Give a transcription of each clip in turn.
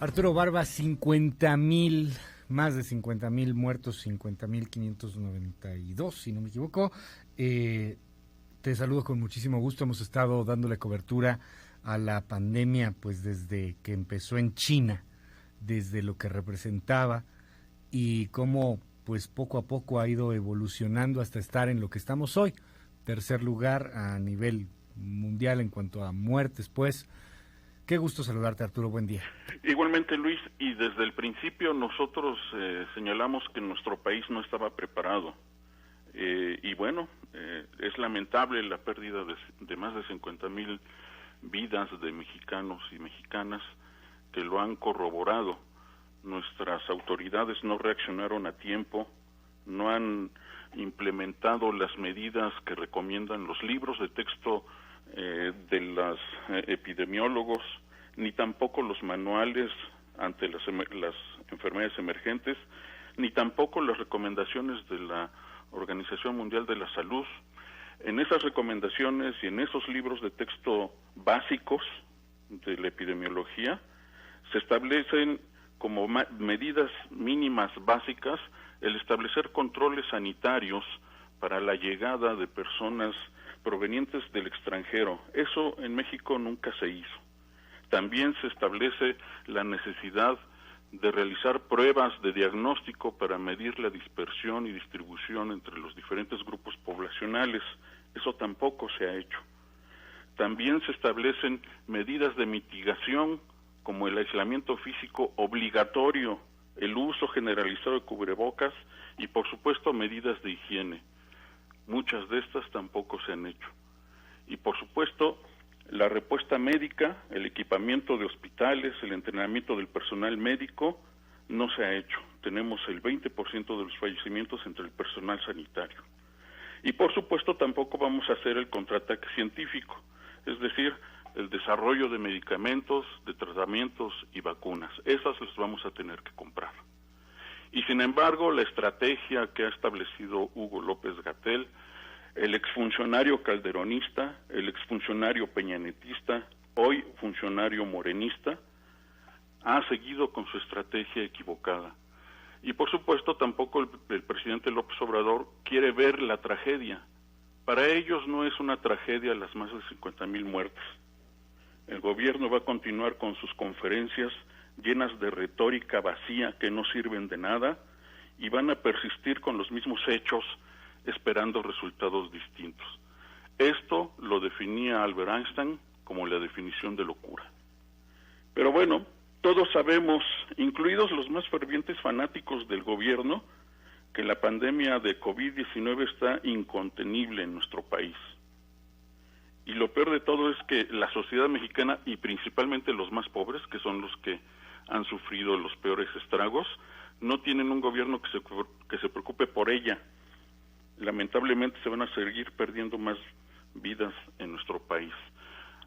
Arturo Barba, 50,000, más de 50,000 muertos, 50,592, si no me equivoco. Te saludo con muchísimo gusto. Hemos estado dándole cobertura a la pandemia, pues desde que empezó en China, desde lo que representaba y cómo, pues poco a poco ha ido evolucionando hasta estar en lo que estamos hoy. Tercer lugar a nivel mundial en cuanto a muertes, pues. Qué gusto saludarte, Arturo, buen día. Igualmente, Luis, y desde el principio nosotros señalamos que nuestro país no estaba preparado. Y bueno, es lamentable la pérdida de más de 50,000 vidas de mexicanos y mexicanas que lo han corroborado. Nuestras autoridades no reaccionaron a tiempo, no han implementado las medidas que recomiendan los libros de texto de los epidemiólogos, ni tampoco los manuales ante las enfermedades emergentes, ni tampoco las recomendaciones de la Organización Mundial de la Salud. En esas recomendaciones y en esos libros de texto básicos de la epidemiología se establecen como medidas mínimas básicas el establecer controles sanitarios para la llegada de personas provenientes del extranjero. Eso en México nunca se hizo. También se establece la necesidad de realizar pruebas de diagnóstico para medir la dispersión y distribución entre los diferentes grupos poblacionales. Eso tampoco se ha hecho. También se establecen medidas de mitigación como el aislamiento físico obligatorio, el uso generalizado de cubrebocas y por supuesto medidas de higiene. Muchas de estas tampoco se han hecho. Y por supuesto, la respuesta médica, el equipamiento de hospitales, el entrenamiento del personal médico, no se ha hecho. Tenemos el 20% de los fallecimientos entre el personal sanitario. Y por supuesto tampoco vamos a hacer el contraataque científico, es decir, el desarrollo de medicamentos, de tratamientos y vacunas. Esas las vamos a tener que comprar. Y sin embargo, la estrategia que ha establecido Hugo López-Gatell, el exfuncionario calderonista, el exfuncionario peñanetista, hoy funcionario morenista, ha seguido con su estrategia equivocada. Y por supuesto tampoco el presidente López Obrador quiere ver la tragedia. Para ellos no es una tragedia las más de 50,000 muertes. El gobierno va a continuar con sus conferencias llenas de retórica vacía que no sirven de nada y van a persistir con los mismos hechos esperando resultados distintos. Esto lo definía Albert Einstein como la definición de locura. Pero bueno, todos sabemos, incluidos los más fervientes fanáticos del gobierno, que la pandemia de COVID-19 está incontenible en nuestro país. Y lo peor de todo es que la sociedad mexicana, y principalmente los más pobres, que son los que han sufrido los peores estragos, no tienen un gobierno que se preocupe por ella. Lamentablemente se van a seguir perdiendo más vidas en nuestro país.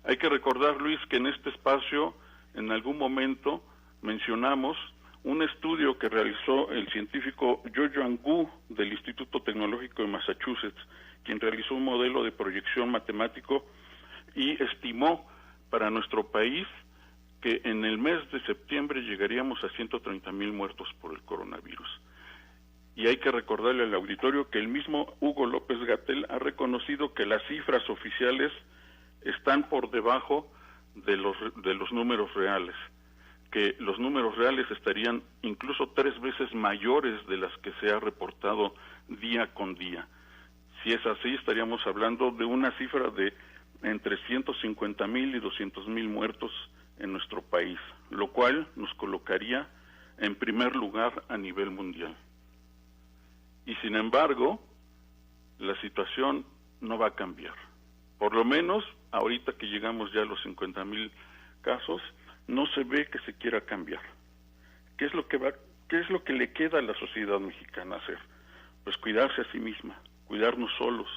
Hay que recordar, Luis, que en este espacio, en algún momento, mencionamos un estudio que realizó el científico Yoyoung Gu del Instituto Tecnológico de Massachusetts, quien realizó un modelo de proyección matemático y estimó para nuestro país que en el mes de septiembre llegaríamos a 130,000 muertos por el coronavirus. Y hay que recordarle al auditorio que el mismo Hugo López-Gatell ha reconocido que las cifras oficiales están por debajo de los números reales, que los números reales estarían incluso 3 veces mayores de las que se ha reportado día con día. Si es así, estaríamos hablando de una cifra de entre 150,000 y 200,000 muertos en nuestro país, lo cual nos colocaría en primer lugar a nivel mundial. Y sin embargo, la situación no va a cambiar. Por lo menos, ahorita que llegamos ya a los 50,000 casos, no se ve que se quiera cambiar. ¿Qué es lo que le queda a la sociedad mexicana hacer? Pues cuidarse a sí misma, cuidarnos solos,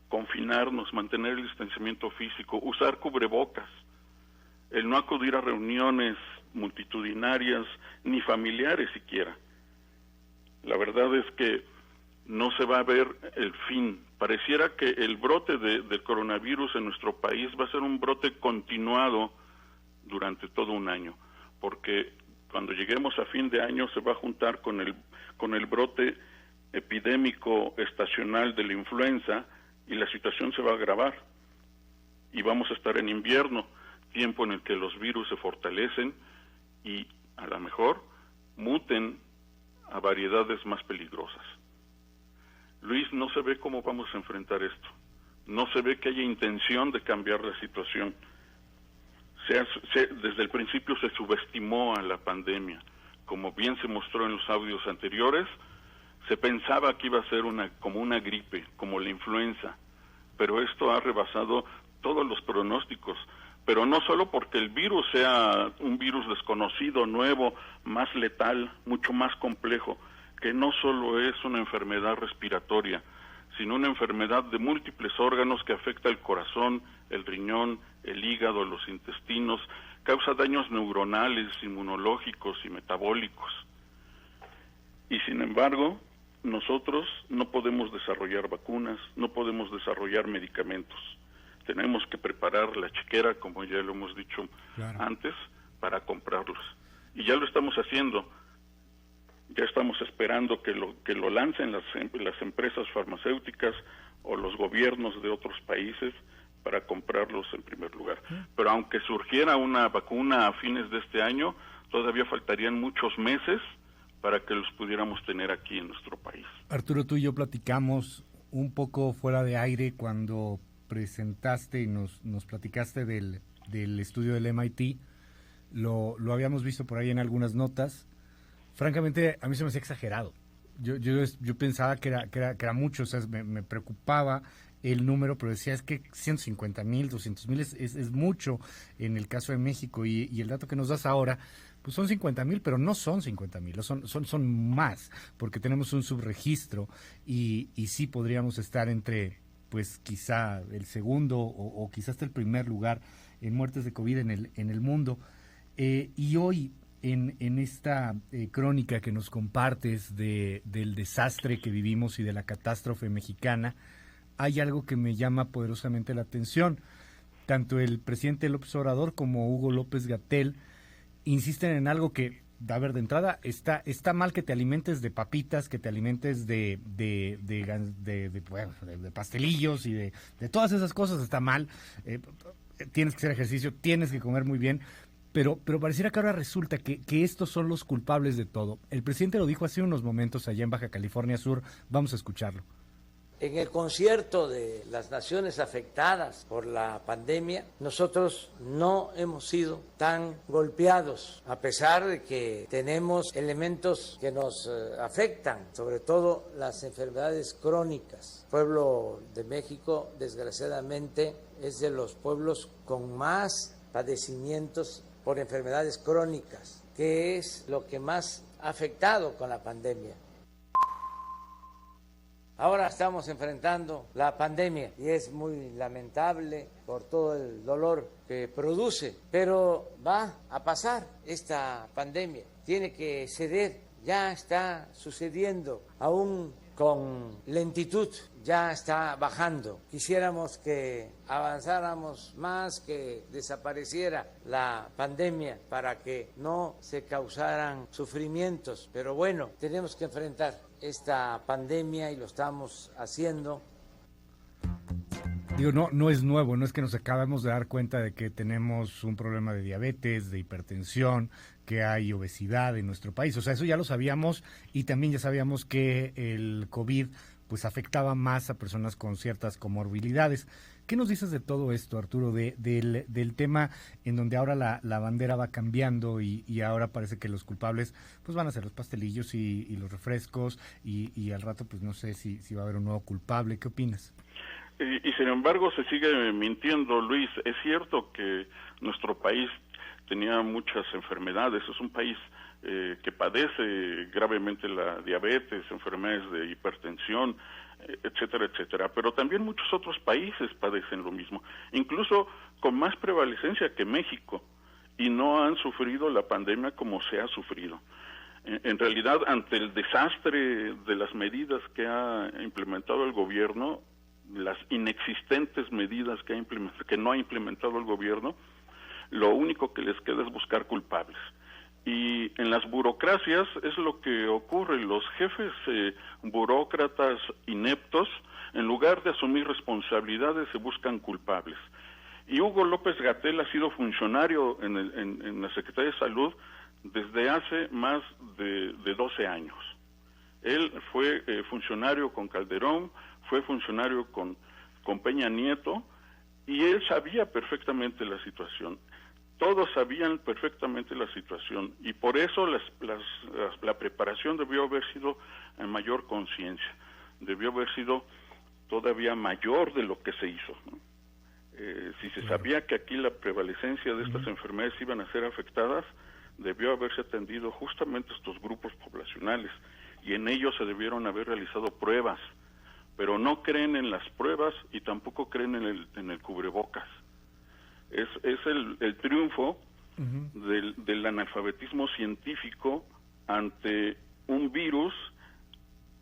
confinarnos, mantener el distanciamiento físico, usar cubrebocas, el no acudir a reuniones multitudinarias ni familiares siquiera. La verdad es que no se va a ver el fin. Pareciera que el brote del coronavirus en nuestro país va a ser un brote continuado durante todo un año. porque cuando lleguemos a fin de año se va a juntar con el brote epidémico estacional de la influenza y la situación se va a agravar. Y vamos a estar en invierno, tiempo en el que los virus se fortalecen y a lo mejor muten a variedades más peligrosas. Luis, no se ve cómo vamos a enfrentar esto. No se ve que haya intención de cambiar la situación. Desde el principio se subestimó a la pandemia. Como bien se mostró en los audios anteriores, se pensaba que iba a ser como una gripe, como la influenza, pero esto ha rebasado todos los pronósticos, pero no solo porque el virus sea un virus desconocido, nuevo, más letal, mucho más complejo, que no solo es una enfermedad respiratoria, sino una enfermedad de múltiples órganos que afecta el corazón, el riñón, el hígado, los intestinos, causa daños neuronales, inmunológicos y metabólicos. Y sin embargo, nosotros no podemos desarrollar vacunas, no podemos desarrollar medicamentos. Tenemos que preparar la chequera, como ya lo hemos dicho antes, para comprarlos. Y ya lo estamos haciendo. Ya estamos esperando que lo lancen las empresas farmacéuticas o los gobiernos de otros países para comprarlos en primer lugar. Pero aunque surgiera una vacuna a fines de este año, todavía faltarían muchos meses para que los pudiéramos tener aquí en nuestro país. Arturo, tú y yo platicamos un poco fuera de aire cuando presentaste y nos platicaste del estudio del MIT. Lo habíamos visto por ahí en algunas notas. Francamente, a mí se me hacía exagerado. Yo pensaba que era mucho, o sea, me preocupaba el número, pero decía, es que 150,000, 200,000 es mucho en el caso de México, y el dato que nos das ahora, pues son 50,000, pero no son 50,000, son más, porque tenemos un subregistro y sí podríamos estar entre, pues quizá el segundo o quizá hasta el primer lugar en muertes de COVID en el mundo. Y hoy, en esta crónica que nos compartes del desastre que vivimos y de la catástrofe mexicana, hay algo que me llama poderosamente la atención. Tanto el presidente López Obrador como Hugo López-Gatell insisten en algo que, a ver, de entrada, está mal que te alimentes de papitas, que te alimentes de pastelillos y de todas esas cosas, está mal. Tienes que hacer ejercicio, tienes que comer muy bien. Pero pareciera que ahora resulta que estos son los culpables de todo. El presidente lo dijo hace unos momentos allá en Baja California Sur. Vamos a escucharlo. En el concierto de las naciones afectadas por la pandemia, nosotros no hemos sido tan golpeados, a pesar de que tenemos elementos que nos afectan, sobre todo las enfermedades crónicas. El pueblo de México, desgraciadamente, es de los pueblos con más padecimientos por enfermedades crónicas, que es lo que más ha afectado con la pandemia. Ahora estamos enfrentando la pandemia y es muy lamentable por todo el dolor que produce, pero va a pasar esta pandemia, tiene que ceder, ya está sucediendo, aún con lentitud, ya está bajando. Quisiéramos que avanzáramos más, que desapareciera la pandemia para que no se causaran sufrimientos, pero bueno, tenemos que enfrentar esta pandemia y lo estamos haciendo. Digo, no es nuevo, no es que nos acabamos de dar cuenta de que tenemos un problema de diabetes, de hipertensión, que hay obesidad en nuestro país. O sea, eso ya lo sabíamos, y también ya sabíamos que el COVID pues afectaba más a personas con ciertas comorbilidades. ¿Qué nos dices de todo esto, Arturo, del tema en donde ahora la bandera va cambiando y ahora parece que los culpables pues van a ser los pastelillos y los refrescos y al rato pues no sé si va a haber un nuevo culpable? ¿Qué opinas? Y sin embargo se sigue mintiendo, Luis. Es cierto que nuestro país tenía muchas enfermedades, es un país que padece gravemente la diabetes, enfermedades de hipertensión, etcétera, etcétera, pero también muchos otros países padecen lo mismo, incluso con más prevalecencia que México, y no han sufrido la pandemia como se ha sufrido. En realidad, ante el desastre de las medidas que ha implementado el gobierno, las inexistentes medidas que no ha implementado el gobierno, lo único que les queda es buscar culpables. Y en las burocracias es lo que ocurre, los jefes burócratas ineptos, en lugar de asumir responsabilidades, se buscan culpables. Y Hugo López-Gatell ha sido funcionario en la Secretaría de Salud desde hace más de 12 años. Él fue funcionario con Calderón, fue funcionario con Peña Nieto, y él sabía perfectamente la situación. Todos sabían perfectamente la situación, y por eso la preparación debió haber sido en mayor conciencia, debió haber sido todavía mayor de lo que se hizo, ¿no? Si se sabía que aquí la prevalecencia de estas enfermedades iban a ser afectadas, debió haberse atendido justamente a estos grupos poblacionales, y en ellos se debieron haber realizado pruebas, pero no creen en las pruebas y tampoco creen en el cubrebocas. Es el triunfo del analfabetismo científico ante un virus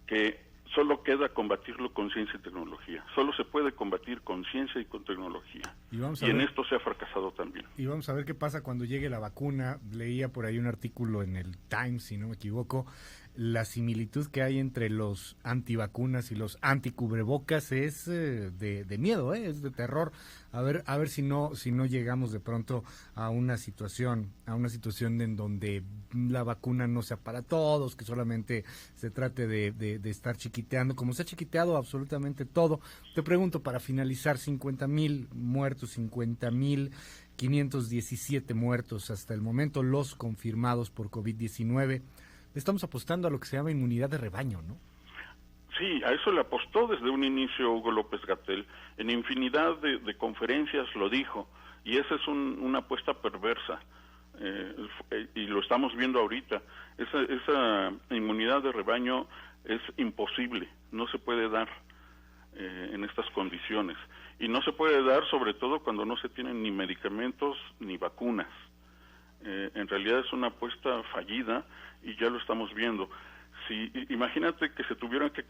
que solo queda combatirlo con ciencia y tecnología. Solo se puede combatir con ciencia y con tecnología. Y en esto se ha fracasado también. Y vamos a ver qué pasa cuando llegue la vacuna. Leía por ahí un artículo en el Times, si no me equivoco, la similitud que hay entre los antivacunas y los anticubrebocas es de miedo, es de terror. A ver si no llegamos de pronto a una situación en donde la vacuna no sea para todos, que solamente se trate de estar chiquiteando, como se ha chiquiteado absolutamente todo. Te pregunto, para finalizar, 50,000 muertos, 50,517 muertos hasta el momento, los confirmados por COVID-19. Estamos apostando a lo que se llama inmunidad de rebaño, ¿no? Sí, a eso le apostó desde un inicio Hugo López-Gatell. En infinidad de conferencias lo dijo, y esa es una apuesta perversa, y lo estamos viendo ahorita. Esa inmunidad de rebaño es imposible, no se puede dar en estas condiciones, y no se puede dar sobre todo cuando no se tienen ni medicamentos ni vacunas. En realidad es una apuesta fallida, y ya lo estamos viendo. Imagínate que se tuvieran que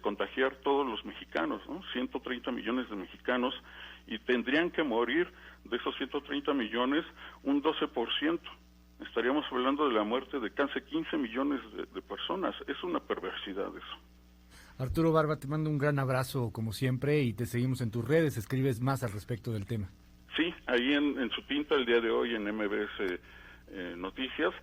contagiar todos los mexicanos, ¿no? 130 millones de mexicanos, y tendrían que morir de esos 130 millones un 12%. Estaríamos hablando de la muerte de casi 15 millones de personas. Es una perversidad eso. Arturo Barba, te mando un gran abrazo como siempre, y te seguimos en tus redes, escribes más al respecto del tema. Sí, ahí en su tinta el día de hoy en MBS Noticias,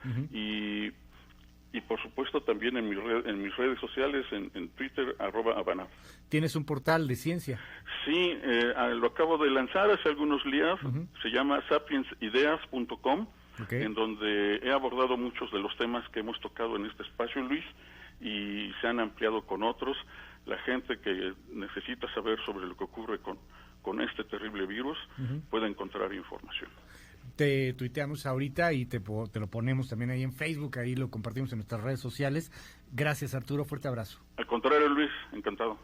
y por supuesto también en mis redes sociales, en Twitter, @Abanab. ¿Tienes un portal de ciencia? Sí, lo acabo de lanzar hace algunos días, se llama sapiensideas.com, en donde he abordado muchos de los temas que hemos tocado en este espacio, Luis, y se han ampliado con otros. La gente que necesita saber sobre lo que ocurre con este terrible virus puede encontrar información. Te tuiteamos ahorita y te lo ponemos también ahí en Facebook, ahí lo compartimos en nuestras redes sociales. Gracias, Arturo, fuerte abrazo. Al contrario, Luis, encantado.